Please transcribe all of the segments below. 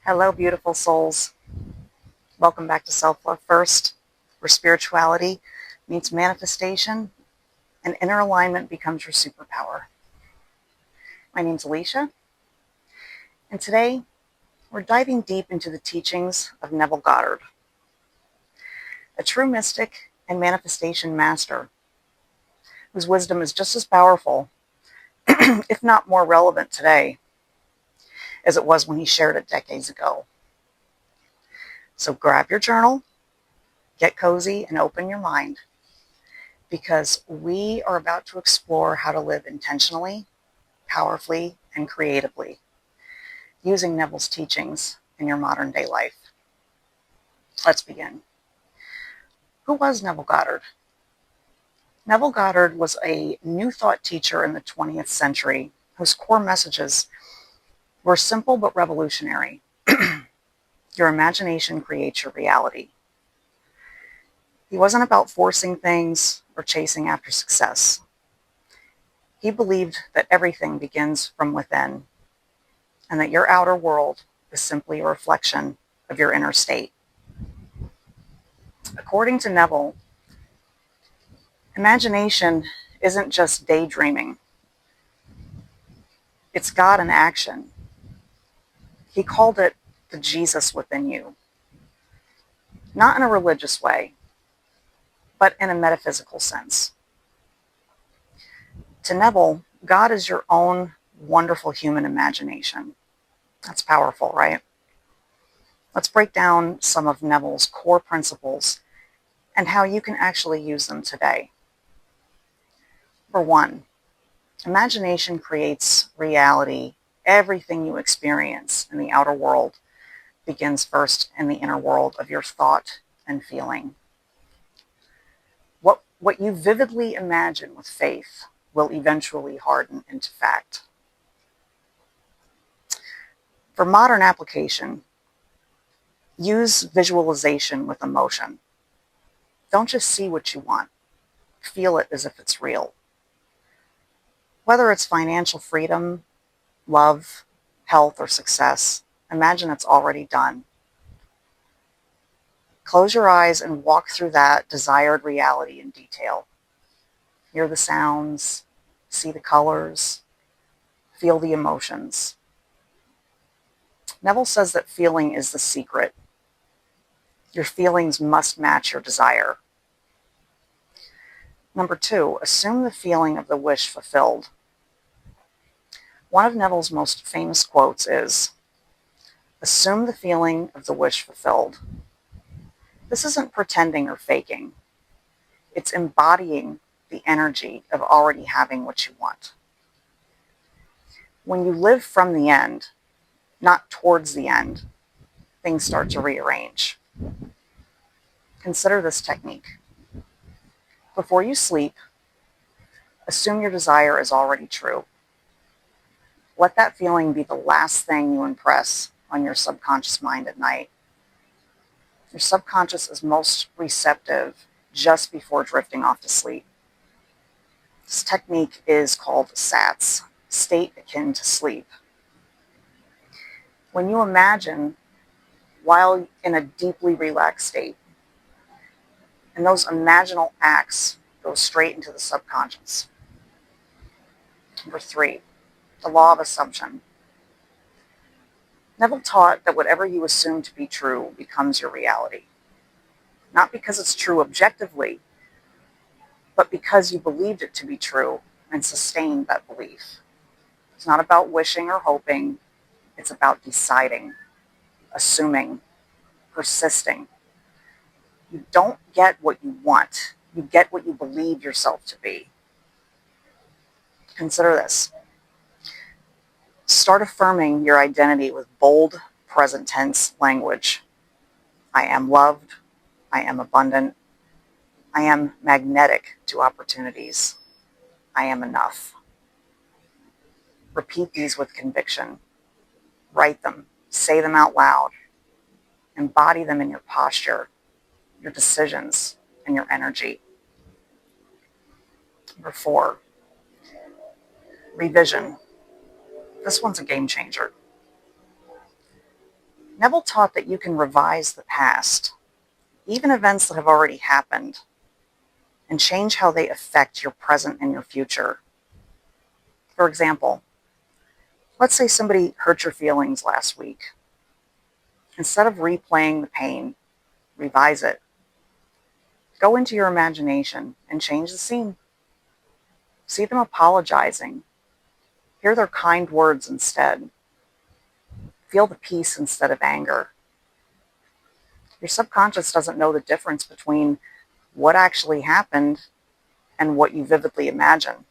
Hello, beautiful souls. Welcome back to Self Love First, where spirituality meets manifestation and inner alignment becomes your superpower. My name's Alicia, and today we're diving deep into the teachings of Neville Goddard, a true mystic and manifestation master whose wisdom is just as powerful, if not more relevant today, as it was when he shared it decades ago. So grab your journal, get cozy, and open your mind, because we are about to explore how to live intentionally, powerfully, and creatively using Neville's teachings in your modern day life. Let's begin. Who was Neville Goddard? Neville Goddard was a New Thought teacher in the 20th century whose core messages were simple but revolutionary. Your imagination creates your reality. He wasn't about forcing things or chasing after success. He believed that everything begins from within, and that your outer world is simply a reflection of your inner state. According to Neville, imagination isn't just daydreaming. It's God in action. He called it the Jesus within you. Not in a religious way, but in a metaphysical sense. To Neville, God is your own wonderful human imagination. That's powerful, right? Let's break down some of Neville's core principles and how you can actually use them today. For one, imagination creates reality. Everything you experience in the outer world begins first in the inner world of your thought and feeling. What you vividly imagine with faith will eventually harden into fact. For modern application, use visualization with emotion. Don't just see what you want. Feel it as if it's real. Whether it's financial freedom, love, health, or success, imagine it's already done. Close your eyes and walk through that desired reality in detail. Hear the sounds, see the colors, feel the emotions. Neville says that feeling is the secret. Your feelings must match your desire. Number two, assume the feeling of the wish fulfilled. One of Neville's most famous quotes is, "Assume the feeling of the wish fulfilled." This isn't pretending or faking. It's embodying the energy of already having what you want. When you live from the end, not towards the end, things start to rearrange. Consider this technique. Before you sleep, assume your desire is already true. Let that feeling be the last thing you impress on your subconscious mind at night. Your subconscious is most receptive just before drifting off to sleep. This technique is called SATS, state akin to sleep. When you imagine while in a deeply relaxed state, and those imaginal acts go straight into the subconscious. Number three, the law of assumption. Neville taught that whatever you assume to be true becomes your reality. Not because it's true objectively, but because you believed it to be true and sustained that belief. It's not about wishing or hoping. It's about deciding, assuming, persisting. You don't get what you want. You get what you believe yourself to be. Consider this. Start affirming your identity with bold, present tense language. I am loved. I am abundant. I am magnetic to opportunities. I am enough. Repeat these with conviction. Write them. Say them out loud. Embody them in your posture, your decisions, and your energy. Number four, revision. This one's a game changer. Neville taught that you can revise the past, even events that have already happened, and change how they affect your present and your future. For example, let's say somebody hurt your feelings last week. Instead of replaying the pain, revise it. Go into your imagination and change the scene. See them apologizing. Hear their kind words instead. Feel the peace instead of anger. Your subconscious doesn't know the difference between what actually happened and what you vividly imagine.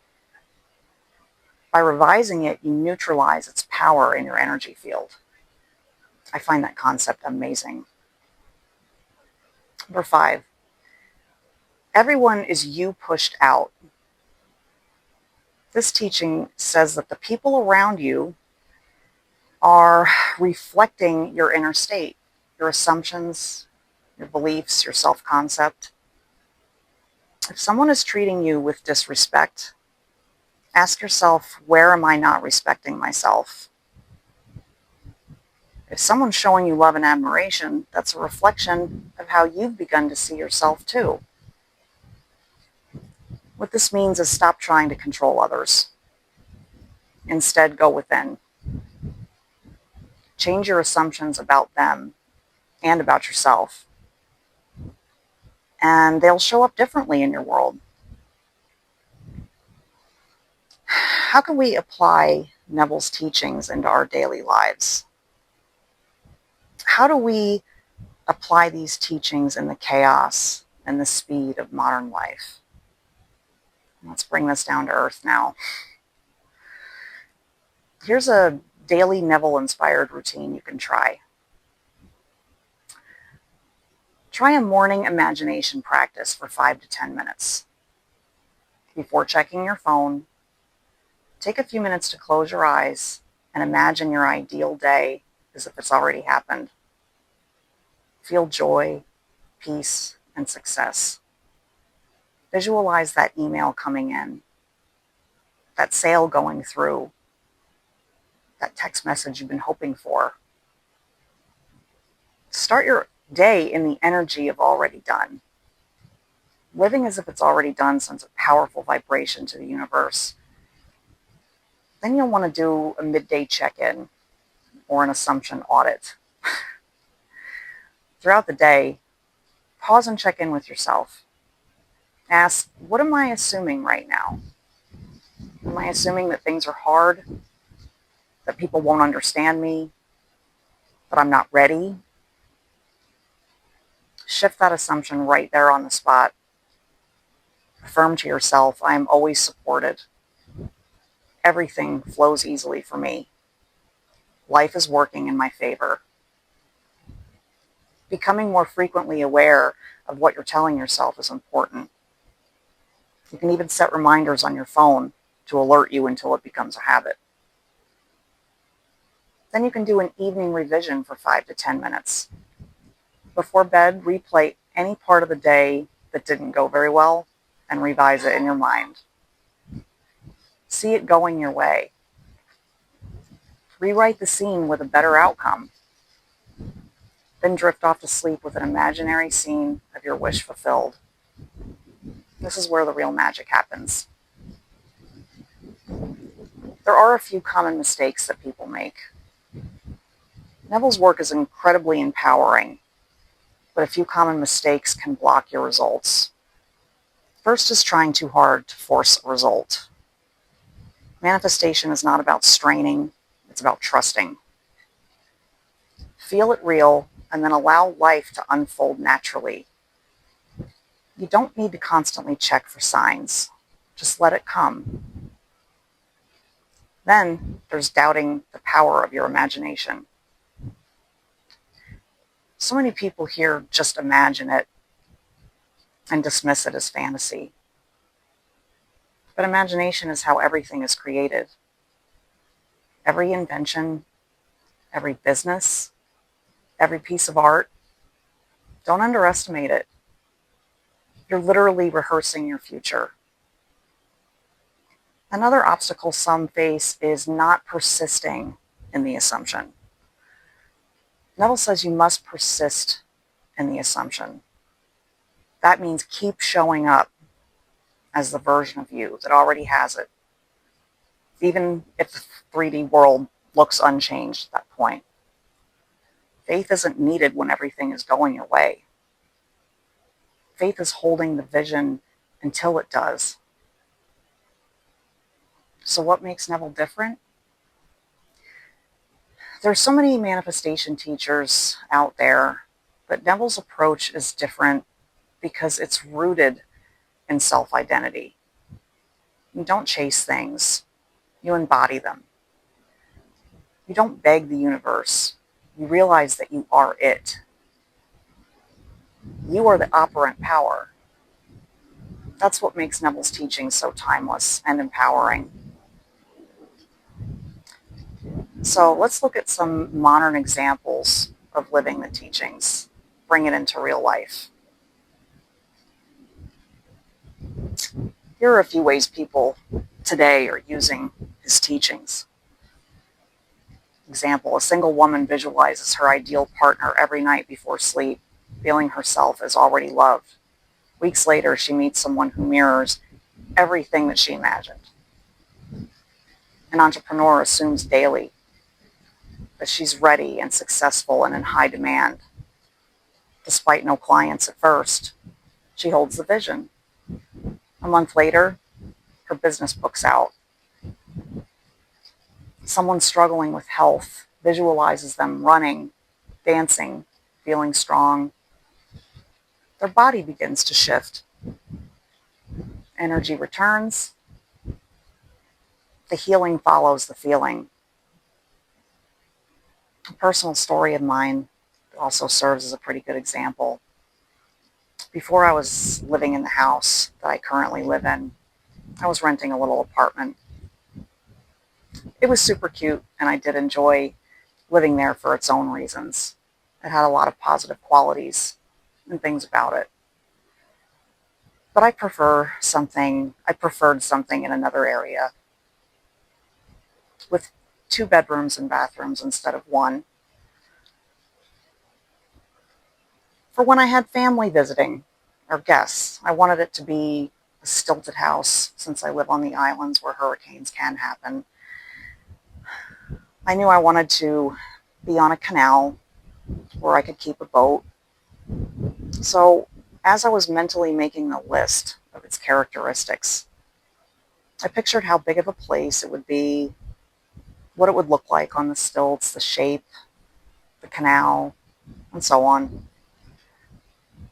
By revising it, you neutralize its power in your energy field. I find that concept amazing. Number 5, everyone is you pushed out. This teaching says that the people around you are reflecting your inner state, your assumptions, your beliefs, your self-concept. If someone is treating you with disrespect, ask yourself, where am I not respecting myself? If someone's showing you love and admiration, that's a reflection of how you've begun to see yourself too. What this means is stop trying to control others. Instead, go within. Change your assumptions about them and about yourself, and they'll show up differently in your world. How can we apply Neville's teachings into our daily lives? How do we apply these teachings in the chaos and the speed of modern life? Let's bring this down to earth now. Here's a daily Neville-inspired routine you can try. Try a morning imagination practice for 5 to 10 minutes. Before checking your phone, take a few minutes to close your eyes and imagine your ideal day as if it's already happened. Feel joy, peace, and success. Visualize that email coming in, that sale going through, that text message you've been hoping for. Start your day in the energy of already done. Living as if it's already done sends a powerful vibration to the universe. Then you'll want to do a midday check-in or an assumption audit. Throughout the day, pause and check in with yourself. Ask, what am I assuming right now? Am I assuming that things are hard? That people won't understand me? That I'm not ready? Shift that assumption right there on the spot. Affirm to yourself, I am always supported. Everything flows easily for me. Life is working in my favor. Becoming more frequently aware of what you're telling yourself is important. You can even set reminders on your phone to alert you until it becomes a habit. Then you can do an evening revision for 5 to 10 minutes. Before bed, replay any part of the day that didn't go very well and revise it in your mind. See it going your way. Rewrite the scene with a better outcome. Then drift off to sleep with an imaginary scene of your wish fulfilled. This is where the real magic happens. There are a few common mistakes that people make. Neville's work is incredibly empowering, but a few common mistakes can block your results. First is trying too hard to force a result. Manifestation is not about straining, it's about trusting. Feel it real, and then allow life to unfold naturally. You don't need to constantly check for signs. Just let it come. Then there's doubting the power of your imagination. So many people here just imagine it and dismiss it as fantasy. But imagination is how everything is created. Every invention, every business, every piece of art. Don't underestimate it. You're literally rehearsing your future. Another obstacle some face is not persisting in the assumption. Neville says you must persist in the assumption. That means keep showing up as the version of you that already has it, even if the 3D world looks unchanged at that point. Faith isn't needed when everything is going your way. Faith is holding the vision until it does. So what makes Neville different? There's so many manifestation teachers out there, but Neville's approach is different because it's rooted in self-identity. You don't chase things, you embody them. You don't beg the universe, you realize that you are it. You are the operant power. That's what makes Neville's teaching so timeless and empowering. So let's look at some modern examples of living the teachings, bring it into real life. Here are a few ways people today are using his teachings. Example, a single woman visualizes her ideal partner every night before sleep, feeling herself as already loved. Weeks later, she meets someone who mirrors everything that she imagined. An entrepreneur assumes daily that she's ready and successful and in high demand. Despite no clients at first, she holds the vision. A month later, her business book's out. Someone struggling with health visualizes them running, dancing, feeling strong. Their body begins to shift. Energy returns. The healing follows the feeling. A personal story of mine also serves as a pretty good example. Before I was living in the house that I currently live in, I was renting a little apartment. It was super cute, and I did enjoy living there for its own reasons. It had a lot of positive qualities and things about it. But I preferred something in another area with 2 bedrooms and bathrooms instead of 1. For when I had family visiting or guests, I wanted it to be a stilted house since I live on the islands where hurricanes can happen. I knew I wanted to be on a canal where I could keep a boat. So as I was mentally making the list of its characteristics, I pictured how big of a place it would be, what it would look like on the stilts, the shape, the canal, and so on.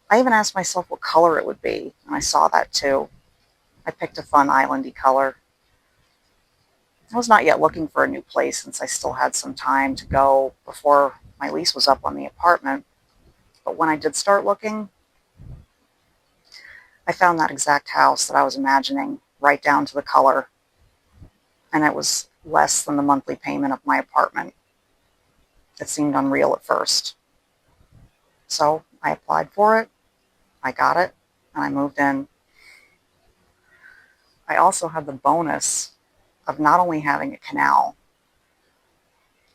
I even asked myself what color it would be, and I saw that too. I picked a fun islandy color. I was not yet looking for a new place since I still had some time to go before my lease was up on the apartment. But when I did start looking, I found that exact house that I was imagining, right down to the color. And it was less than the monthly payment of my apartment. It seemed unreal at first. So I applied for it, I got it, and I moved in. I also had the bonus of not only having a canal,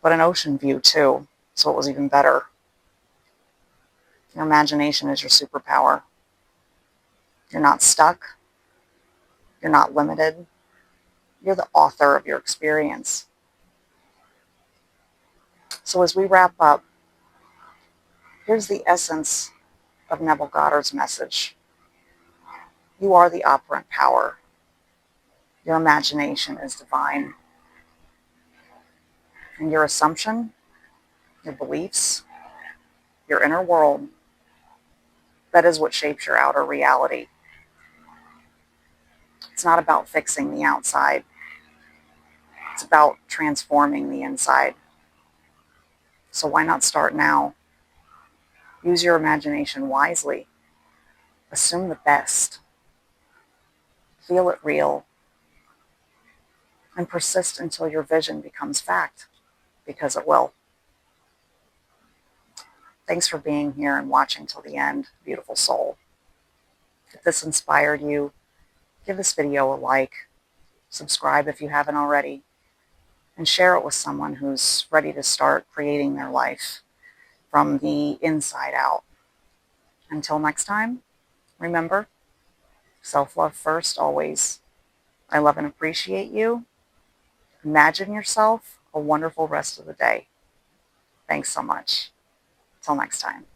but an ocean view too, so it was even better. Your imagination is your superpower. You're not stuck. You're not limited. You're the author of your experience. So as we wrap up, here's the essence of Neville Goddard's message. You are the operant power. Your imagination is divine. And your assumption, your beliefs, your inner world, that is what shapes your outer reality. It's not about fixing the outside. It's about transforming the inside. So why not start now? Use your imagination wisely. Assume the best. Feel it real. And persist until your vision becomes fact, because it will. Thanks for being here and watching till the end, beautiful soul. If this inspired you, give this video a like, subscribe if you haven't already, and share it with someone who's ready to start creating their life from the inside out. Until next time, remember, self-love first always. I love and appreciate you. Imagine yourself a wonderful rest of the day. Thanks so much. Till next time.